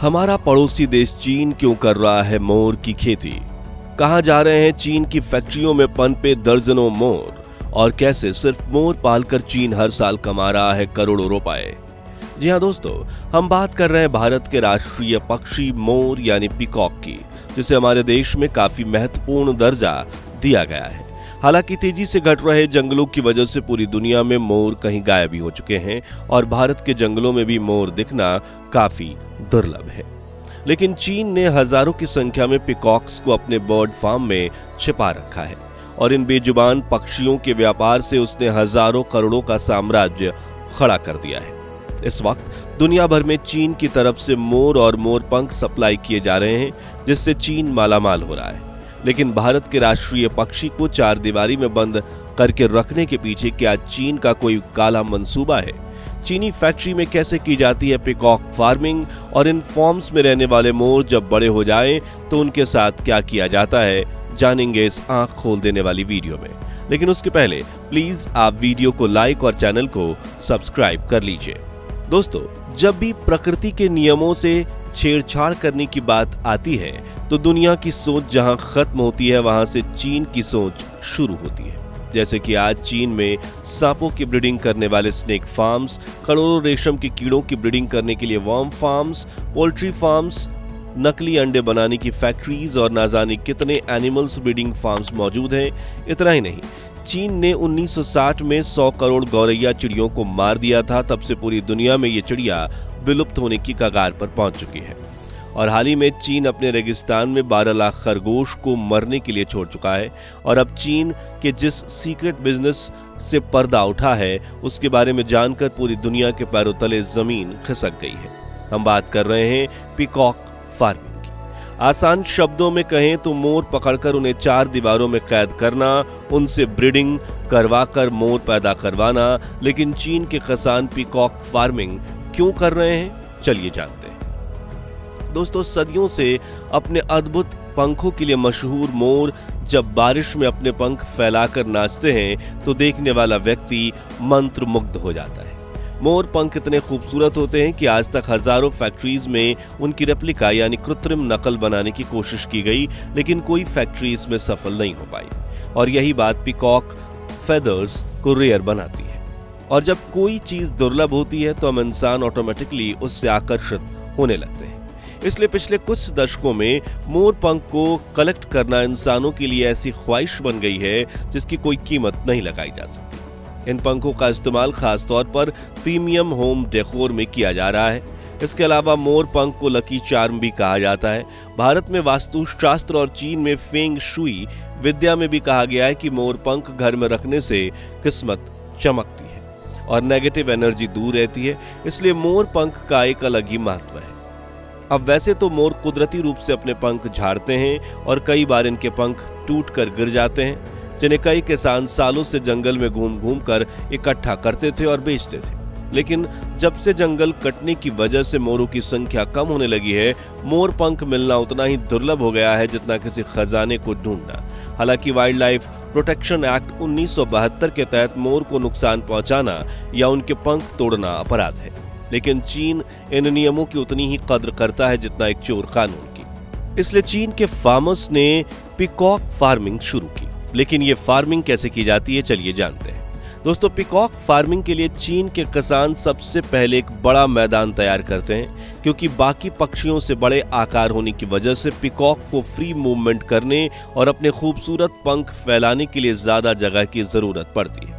हमारा पड़ोसी देश चीन क्यों कर रहा है मोर की खेती? कहां जा रहे हैं चीन की फैक्ट्रियों में पनपे दर्जनों मोर? और कैसे सिर्फ मोर पालकर चीन हर साल कमा रहा है करोड़ों रुपए? जी हां दोस्तों, हम बात कर रहे हैं भारत के राष्ट्रीय पक्षी मोर यानी पीकॉक की, जिसे हमारे देश में काफी महत्वपूर्ण दर्जा दिया गया है। हालांकि तेजी से घट रहे जंगलों की वजह से पूरी दुनिया में मोर कहीं गायब ही हो चुके हैं और भारत के जंगलों में भी मोर दिखना काफी दुर्लभ है। लेकिन चीन ने हजारों की संख्या में पीकॉक्स को अपने बर्ड फार्म में छिपा रखा है और इन बेजुबान पक्षियों के व्यापार से उसने हजारों करोड़ों का साम्राज्य खड़ा कर दिया है। इस वक्त दुनिया भर में चीन की तरफ से मोर और मोरपंख सप्लाई किए जा रहे हैं, जिससे चीन मालामाल हो रहा है। लेकिन भारत के राष्ट्रीय पक्षी को चार दीवारी में बंद करके रखने के पीछे क्या चीन का कोई काला मंसूबा है? चीनी फैक्ट्री में कैसे की जाती है पीकॉक फार्मिंग और इन फॉर्म्स में रहने वाले मोर जब बड़े हो जाएं तो उनके साथ क्या किया जाता है, जानेंगे इस आंख खोल देने वाली वीडियो में। लेकिन उसके पहले प्लीज आप वीडियो को लाइक और चैनल को सब्सक्राइब कर लीजिए। दोस्तों, जब भी प्रकृति के नियमों से छेड़छाड़ करने की बात आती है तो दुनिया की सोच जहां खत्म होती है वहां से चीन की सोच शुरू होती है। जैसे कि आज चीन में सांपों की ब्रीडिंग करने वाले स्नेक फार्म्स, करोड़ों रेशम के कीड़ों की ब्रीडिंग करने के लिए वर्म फार्म्स, पोल्ट्री फार्म्स, नकली अंडे बनाने की फैक्ट्रीज और ना जाने कितने एनिमल्स ब्रीडिंग फार्म्स मौजूद हैं। इतना ही नहीं, चीन ने 1960 में 100 करोड़ गौरैया चिड़ियों को मार दिया था। तब से पूरी दुनिया में ये चिड़िया विलुप्त होने की कगार पर पहुंच चुकी है और हाल ही में चीन अपने रेगिस्तान में 12 लाख खरगोश को मरने के लिए छोड़ चुका है। और अब चीन के जिस सीक्रेट बिजनेस से पर्दा उठा है उसके बारे में जानकर पूरी दुनिया के पैरों तले जमीन खिसक गई है। हम बात कर रहे हैं पीकॉक फार्मिंग की। आसान शब्दों में कहें तो मोर पकड़कर उन्हें चार दीवारों में कैद करना, उनसे ब्रीडिंग करवाकर मोर पैदा करवाना। लेकिन चीन के किसान पीकॉक फार्मिंग क्यों कर रहे हैं, चलिए जानते हैं। दोस्तों, सदियों से अपने अद्भुत पंखों के लिए मशहूर मोर जब बारिश में अपने पंख फैलाकर नाचते हैं तो देखने वाला व्यक्ति मंत्रमुग्ध हो जाता है। मोर पंख इतने खूबसूरत होते हैं कि आज तक हजारों फैक्ट्रीज में उनकी रेप्लिका यानी कृत्रिम नकल बनाने की कोशिश की गई, लेकिन कोई फैक्ट्री इसमें सफल नहीं हो पाई। और यही बात पीकॉक फेदर्स को रेयर बनाती है। और जब कोई चीज दुर्लभ होती है तो हम इंसान ऑटोमेटिकली उससे आकर्षित होने लगते हैं। इसलिए पिछले कुछ दशकों में मोर पंख को कलेक्ट करना इंसानों के लिए ऐसी ख्वाहिश बन गई है जिसकी कोई कीमत नहीं लगाई जा सकती। इन पंखों का इस्तेमाल खासतौर पर प्रीमियम होम डेकोर में किया जा रहा है। इसके अलावा मोर पंख को लकी चार्म भी कहा जाता है। भारत में वास्तुशास्त्र और चीन में फेंग शुई विद्या में भी कहा गया है कि मोर पंख घर में रखने से किस्मत चमकती है और नेगेटिव एनर्जी दूर रहती है। इसलिए मोर पंख का एक अलग ही महत्व है। अब वैसे तो मोर कुदरती रूप से अपने पंख झाड़ते हैं और कई बार इनके पंख टूटकर गिर जाते हैं, जिन्हें कई किसान सालों से जंगल में घूम घूम कर इकट्ठा करते थे और बेचते थे। लेकिन जब से जंगल कटने की वजह से मोरों की संख्या कम होने लगी है, मोर पंख मिलना उतना ही दुर्लभ हो गया है जितना किसी खजाने को ढूंढना। हालांकि वाइल्ड लाइफ प्रोटेक्शन एक्ट 1972 के तहत मोर को नुकसान पहुंचाना या उनके पंख तोड़ना अपराध है, लेकिन चीन इन नियमों की उतनी ही कद्र करता है जितना एक चोर कानून की। इसलिए चीन के फार्मर्स ने पीकॉक फार्मिंग शुरू की। लेकिन ये फार्मिंग कैसे की जाती है, चलिए जानते हैं। दोस्तों, पीकॉक फार्मिंग के लिए चीन के किसान सबसे पहले एक बड़ा मैदान तैयार करते हैं, क्योंकि बाकी पक्षियों से बड़े आकार होने की वजह से पीकॉक को फ्री मूवमेंट करने और अपने खूबसूरत पंख फैलाने के लिए ज्यादा जगह की जरूरत पड़ती है।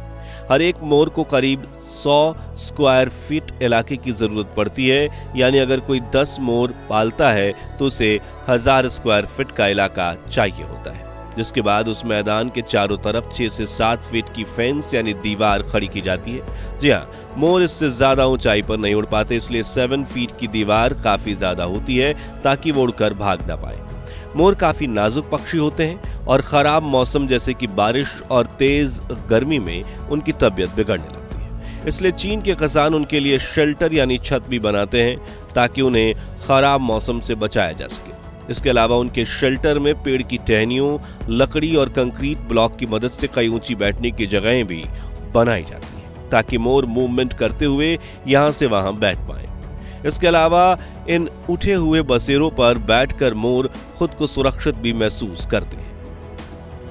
हर एक मोर को करीब 100 स्क्वायर फीट इलाके की जरूरत पड़ती है, यानी अगर कोई 10 मोर पालता है तो उसे 1000 स्क्वायर फीट का इलाका चाहिए होता है। जिसके बाद उस मैदान के चारों तरफ 6 से 7 फीट की फेंस यानी दीवार खड़ी की जाती है। जी हाँ, मोर इससे ज्यादा ऊंचाई पर नहीं उड़ पाते, इसलिए 7 फीट की दीवार काफी ज्यादा होती है ताकि वो उड़कर भाग ना पाए। मोर काफी नाजुक पक्षी होते हैं और खराब मौसम जैसे कि बारिश और तेज गर्मी में उनकी तबीयत बिगड़ने लगती है। इसलिए चीन के किसान उनके लिए शेल्टर यानी छत भी बनाते हैं ताकि उन्हें खराब मौसम से बचाया जा सके। इसके अलावा उनके शेल्टर में पेड़ की टहनियों, लकड़ी और कंक्रीट ब्लॉक की मदद से कई ऊंची बैठने की जगहें भी बनाई जाती हैं ताकि मोर मूवमेंट करते हुए यहां से वहां बैठ पाए। इसके अलावा इन उठे हुए बसेरों पर बैठकर मोर खुद को सुरक्षित भी महसूस करते हैं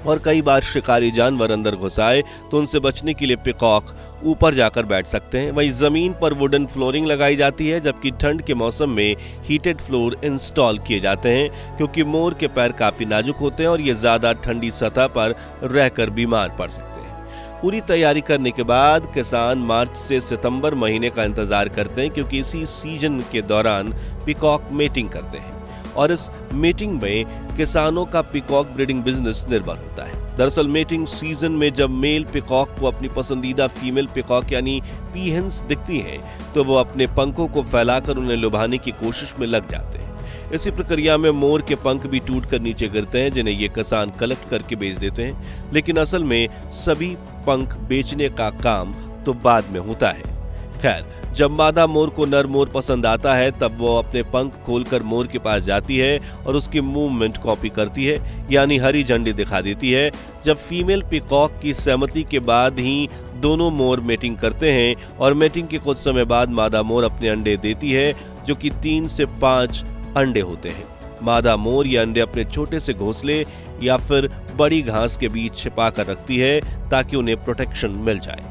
और कई बार शिकारी जानवर अंदर घुस आए तो उनसे बचने के लिए पीकॉक ऊपर जाकर बैठ सकते हैं। वहीं जमीन पर वुडन फ्लोरिंग लगाई जाती है, जबकि ठंड के मौसम में हीटेड फ्लोर इंस्टॉल किए जाते हैं क्योंकि मोर के पैर काफी नाजुक होते हैं और ये ज्यादा ठंडी सतह पर रहकर बीमार पड़ सकते हैं। पूरी तैयारी करने के बाद किसान मार्च से सितंबर महीने का इंतजार करते हैं क्योंकि इसी सीजन के दौरान पीकॉक मेटिंग करते हैं और इस मीटिंग में किसानों का पीकॉक ब्रीडिंग बिजनेस निर्भर होता है। दरअसल मेटिंग सीजन में जब मेल पीकॉक को अपनी पसंदीदा फीमेल पीकॉक यानी पीहेंस दिखती हैं तो वो अपने पंखों को फैलाकर उन्हें लुभाने की कोशिश में लग जाते हैं। इसी प्रक्रिया में मोर के पंख भी टूटकर नीचे गिरते हैं जिन्हें ये किसान कलेक्ट करके बेच देते हैं, लेकिन असल में सभी पंख बेचने का काम तो बाद में होता है। खैर, जब मादा मोर को नर मोर पसंद आता है तब वो अपने पंख खोलकर मोर के पास जाती है और उसकी मूवमेंट कॉपी करती है, यानी हरी झंडी दिखा देती है। जब फीमेल पीकॉक की सहमति के बाद ही दोनों मोर मेटिंग करते हैं और मेटिंग के कुछ समय बाद मादा मोर अपने अंडे देती है जो कि 3 से 5 अंडे होते हैं। मादा मोर ये अंडे अपने छोटे से घोंसले या फिर बड़ी घास के बीच छिपा कर रखती है ताकि उन्हें प्रोटेक्शन मिल जाए।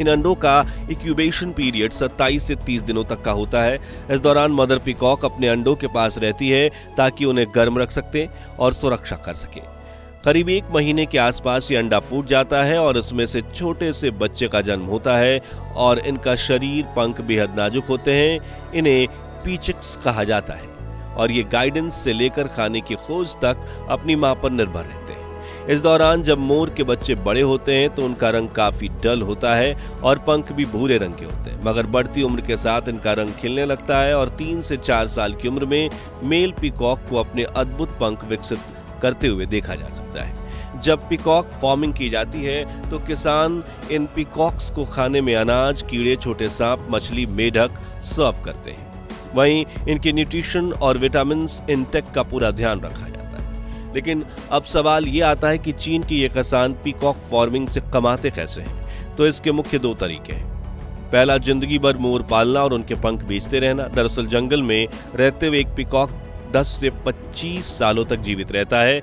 इन अंडों का इंक्यूबेशन पीरियड 27 से 30 दिनों तक का होता है। इस दौरान मदर पीकॉक अपने अंडों के पास रहती है ताकि उन्हें गर्म रख सके और सुरक्षा कर सके। करीब 1 महीने के आसपास ये अंडा फूट जाता है और इसमें से छोटे से बच्चे का जन्म होता है और इनका शरीर पंख बेहद नाजुक होते हैं। इन्हें पीचिक्स कहा जाता है और ये गाइडेंस से लेकर खाने की खोज तक अपनी मां पर निर्भर रहते हैं। इस दौरान जब मोर के बच्चे बड़े होते हैं तो उनका रंग काफी डल होता है और पंख भी भूरे रंग के होते हैं, मगर बढ़ती उम्र के साथ इनका रंग खिलने लगता है और 3 से 4 साल की उम्र में मेल पीकॉक को अपने अद्भुत पंख विकसित करते हुए देखा जा सकता है। जब पीकॉक फार्मिंग की जाती है तो किसान इन पीकॉक्स को खाने में अनाज, कीड़े, छोटे सांप, मछली, मेढक सर्व करते हैं। वहीं इनके न्यूट्रिशन और विटामिन इंटेक का पूरा ध्यान रखा जाता है। लेकिन अब सवाल ये आता है कि चीन के ये किसान पीकॉक फार्मिंग से कमाते कैसे हैं? तो इसके मुख्य 2 तरीके हैं। पहला, जिंदगी भर मोर पालना और उनके पंख बेचते रहना। दरअसल जंगल में रहते हुए एक पीकॉक 10 से 25 सालों तक जीवित रहता है,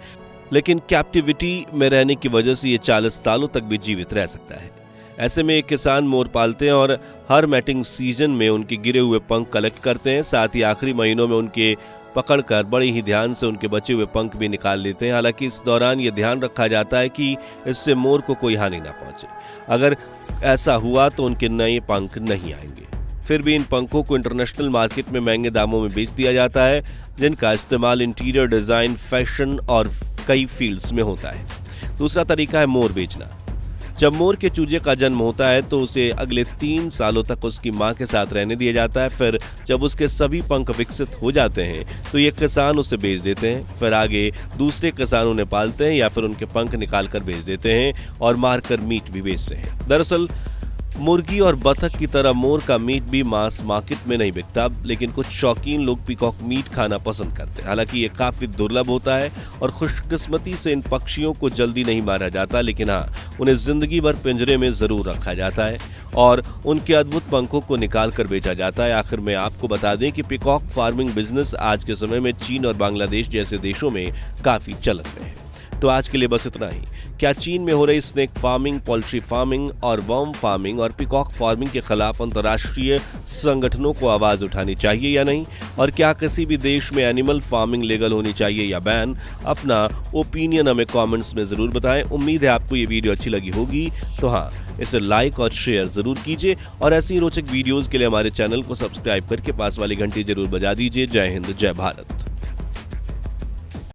लेकिन कैप्टिविटी में रहने की वजह से ये 40 सालों तक भी जीवित रह सकता है। ऐसे में एक किसान मोर पालते हैं और हर मैटिंग सीजन में उनके गिरे हुए पंख कलेक्ट करते हैं। साथ ही आखिरी महीनों में उनके पकड़कर बड़े ही ध्यान से उनके बचे हुए पंख भी निकाल लेते हैं। हालांकि इस दौरान ये ध्यान रखा जाता है कि इससे मोर को कोई हानि ना पहुंचे। अगर ऐसा हुआ तो उनके नए पंख नहीं आएंगे। फिर भी इन पंखों को इंटरनेशनल मार्केट में महंगे दामों में बेच दिया जाता है, जिनका इस्तेमाल इंटीरियर डिजाइन, फैशन और कई फील्ड्स में होता है। दूसरा तरीका है मोर बेचना। जब मोर के चूजे का जन्म होता है तो उसे अगले 3 सालों तक उसकी मां के साथ रहने दिया जाता है। फिर जब उसके सभी पंख विकसित हो जाते हैं तो ये किसान उसे बेच देते हैं। फिर आगे दूसरे किसान उन्हें पालते हैं या फिर उनके पंख निकाल कर बेच देते हैं और मारकर मीट भी बेचते हैं। दरअसल मुर्गी और बतख की तरह मोर का मीट भी मांस मार्केट में नहीं बिकता, लेकिन कुछ शौकीन लोग पीकॉक मीट खाना पसंद करते हैं। हालांकि ये काफी दुर्लभ होता है और खुशकिस्मती से इन पक्षियों को जल्दी नहीं मारा जाता, लेकिन हाँ, उन्हें जिंदगी भर पिंजरे में जरूर रखा जाता है और उनके अद्भुत पंखों को निकाल कर बेचा जाता है। आखिर में आपको बता दें कि पीकॉक फार्मिंग बिजनेस आज के समय में चीन और बांग्लादेश जैसे देशों में काफी चलन में है। तो आज के लिए बस इतना ही। क्या चीन में हो रही स्नेक फार्मिंग, पोल्ट्री फार्मिंग और वर्म फार्मिंग और पीकॉक फार्मिंग के खिलाफ अंतर्राष्ट्रीय संगठनों को आवाज उठानी चाहिए या नहीं? और क्या किसी भी देश में एनिमल फार्मिंग लीगल होनी चाहिए या बैन? अपना ओपिनियन हमें कमेंट्स में जरूर बताएं। उम्मीद है आपको ये वीडियो अच्छी लगी होगी, तो हाँ, इसे लाइक और शेयर जरूर कीजिए और ऐसी रोचक वीडियोस के लिए हमारे चैनल को सब्सक्राइब करके पास वाली घंटी जरूर बजा दीजिए। जय हिंद, जय भारत।